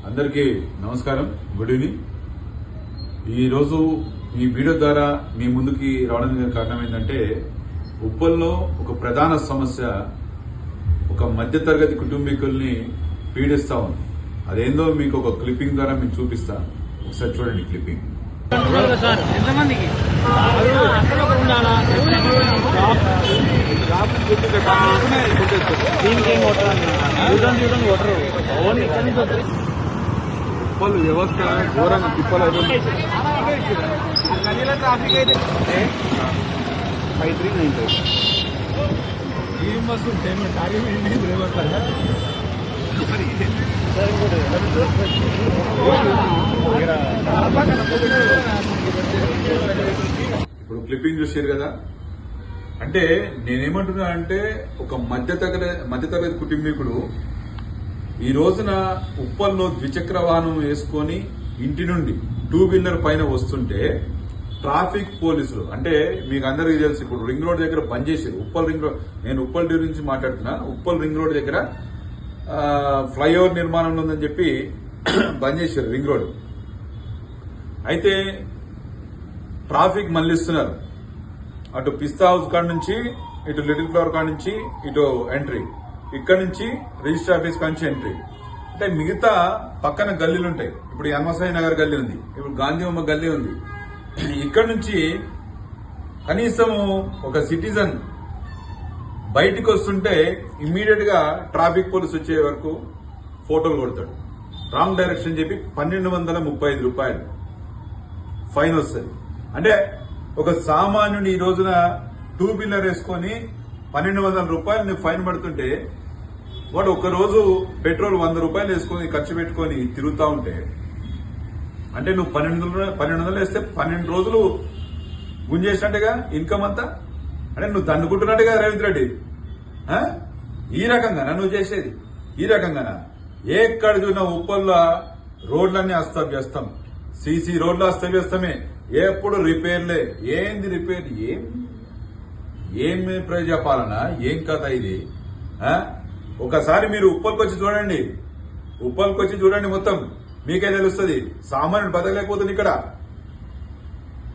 అందరికీ నమస్కారం, good evening. ఈరోజు ఈ వీడియో ద్వారా మీ ముందుకి రావడానికి కారణం ఏంటంటే, ఉప్పల్లో ఒక ప్రధాన సమస్య ఒక మధ్యతరగతి కుటుంబీకుల్ని పీడిస్తా ఉంది. అదేందో మీకు ఒక క్లిప్పింగ్ ద్వారా మీకు చూపిస్తా. ఒకసారి చూడండి క్లిప్పింగ్. ఉప్పల్ వ్యవస్థ ఘోరంగా తిప్పలు ట్రాఫిక్ అయితే 5395 ఇప్పుడు క్లిప్పింగ్ చూసారు కదా. అంటే నేనేమంటున్నా అంటే, ఒక మధ్యతరగతి కుటుంబీకుడు ఈ రోజున ఉప్పల్లో ద్విచక్ర వాహనం వేసుకొని ఇంటి నుండి 2-వీలర్ పైన వస్తుంటే ట్రాఫిక్ పోలీసులు, అంటే మీకు అందరికీ తెలుసు, ఇప్పుడు రింగ్ రోడ్ దగ్గర బంద్ చేశారు. ఉప్పల్ రింగ్ రోడ్, నేను ఉప్పల్ గురించి మాట్లాడుతున్నా. ఉప్పల్ రింగ్ రోడ్ దగ్గర ఫ్లైఓవర్ నిర్మాణంలో ఉందని చెప్పి బంద్ చేశారు రింగ్ రోడ్. అయితే ట్రాఫిక్ మళ్లిస్తున్నారు. అటు పిస్తా హౌస్ కాడ నుంచి, ఇటు లిటిల్ ఫ్లవర్ కాడ నుంచి ఇటు ఎంట్రీ, ఇక్కడ నుంచి రిజిస్టర్ ఆఫీస్ కాడ నుంచి ఎంట్రీ. అంటే మిగతా పక్కన గల్లీలు ఉంటాయి. ఇప్పుడు యన్మసాయి నగర్ గల్లీ ఉంది, ఇప్పుడు గాంధీబొమ్మ గల్లీ ఉంది. ఇక్కడ నుంచి కనీసం ఒక సిటిజన్ బయటికి వస్తుంటే ఇమ్మీడియట్ గా ట్రాఫిక్ పోలీస్ వచ్చే వరకు ఫోటోలు కొడతాడు. రాంగ్ డైరెక్షన్ చెప్పి 1235 రూపాయలు ఫైన్ వస్తుంది. అంటే ఒక సామాన్యుని ఈ రోజున 2-వీలర్ వేసుకొని 1200 రూపాయలు ఫైన్ పడుతుంటే, వాడు ఒకరోజు పెట్రోల్ 100 రూపాయలు వేసుకొని ఖర్చు పెట్టుకొని తిరుగుతా ఉంటే, అంటే నువ్వు 1200 వేస్తే 12 రోజులు గుంజేసినట్టుగా ఇన్కమ్ అంతా. అంటే నువ్వు దండుకుంటున్నట్టుగా రేవంత్ రెడ్డి. ఈ రకంగానా నువ్వు చేసేది? ఈ రకంగానా? ఎక్కడ చూసినా ఉప్పల్లో రోడ్లన్నీ అస్తవ్యస్తం, సీసీ రోడ్లు అస్తవ్యస్తమే, ఎప్పుడు రిపేర్లే. ఏంది రిపేర్? ఏమి ప్రజాపాలన? ఏం కథ ఇది? ఒకసారి మీరు ఉప్పల్కి వచ్చి చూడండి, మొత్తం మీకే తెలుస్తుంది. సామాన్యుడు బతకలేకపోతుంది ఇక్కడ.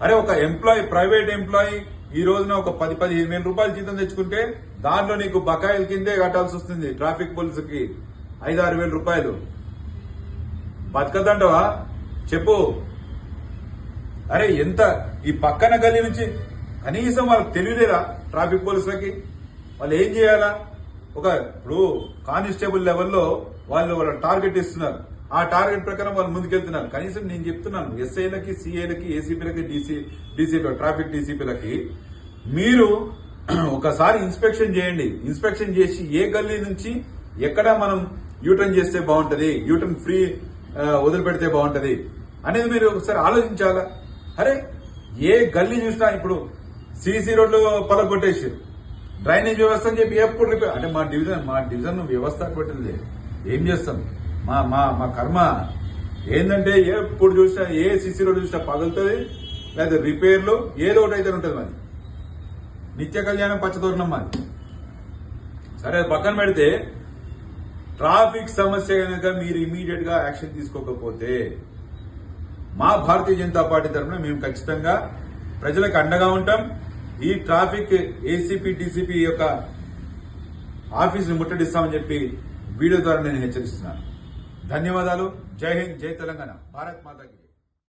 అరే, ఒక ఎంప్లాయీ, ప్రైవేట్ ఎంప్లాయీ ఈ రోజున ఒక 10-15 వేల రూపాయలు జీతం తెచ్చుకుంటే దాంట్లో నీకు బకాయిల కిందే కట్టాల్సి వస్తుంది. ట్రాఫిక్ పోలీసుకి 5-6 వేల రూపాయలు. బతకదంటవా చెప్పు? అరే, ఎంత ఈ పక్కన గల్లీ నుంచి కనీసం వాళ్ళకి తెలియలేదా ట్రాఫిక్ పోలీసులకి? వాళ్ళు ఏం చేయాలా? ఇప్పుడు కానిస్టేబుల్ లెవెల్లో వాళ్ళ టార్గెట్ ఇస్తున్నారు. ఆ టార్గెట్ ప్రకారం వాళ్ళు ముందుకెళ్తున్నారు. కనీసం నేను చెప్తున్నాను, ఎస్ఐలకి, సిఐలకి, ఏసీపీలకి, డీసీపీ, ట్రాఫిక్ డీసీపీలకి మీరు ఒకసారి ఇన్స్పెక్షన్ చేయండి. ఇన్స్పెక్షన్ చేసి ఏ గల్లీ నుంచి ఎక్కడ మనం యూటర్న్ చేస్తే బాగుంటది, యూటర్న్ ఫ్రీ వదిలిపెడితే బాగుంటది అనేది మీరు ఒకసారి ఆలోచించాలా? అరే, ఏ గల్లీ చూసినా ఇప్పుడు సీసీ రోడ్లు పలగొట్టేసి డ్రైనేజ్ వ్యవస్థ అని చెప్పి ఎప్పుడు రిపేర్. అంటే మా డివిజన్ వ్యవస్థ పెట్టింది. ఏం చేస్తాం? మా కర్మ ఏంటంటే, ఎప్పుడు చూసినా ఏ సీసీ రోడ్ చూసినా పగులుతుంది, లేదా రిపేర్లు ఏదో ఒకటి అయితే ఉంటుంది. మరి నిత్య కళ్యాణం పచ్చదోరణం మాది. సరే, పక్కన పెడితే ట్రాఫిక్ సమస్య కనుక మీరు ఇమీడియట్ గా యాక్షన్ తీసుకోకపోతే, మా భారతీయ జనతా పార్టీ తరఫున మేము ఖచ్చితంగా ప్రజలకు అండగా ఉంటాం. ఈ ట్రాఫిక్ ఏసీపీ, డీసీపీ యొక్క ఆఫీసును ముట్టడిస్తామని చెప్పి వీడియో ద్వారా నేను హెచ్చరిస్తున్నాను. ధన్యవాదాలు. జై హింద్, జై తెలంగాణ, భారత్ మాతాకి.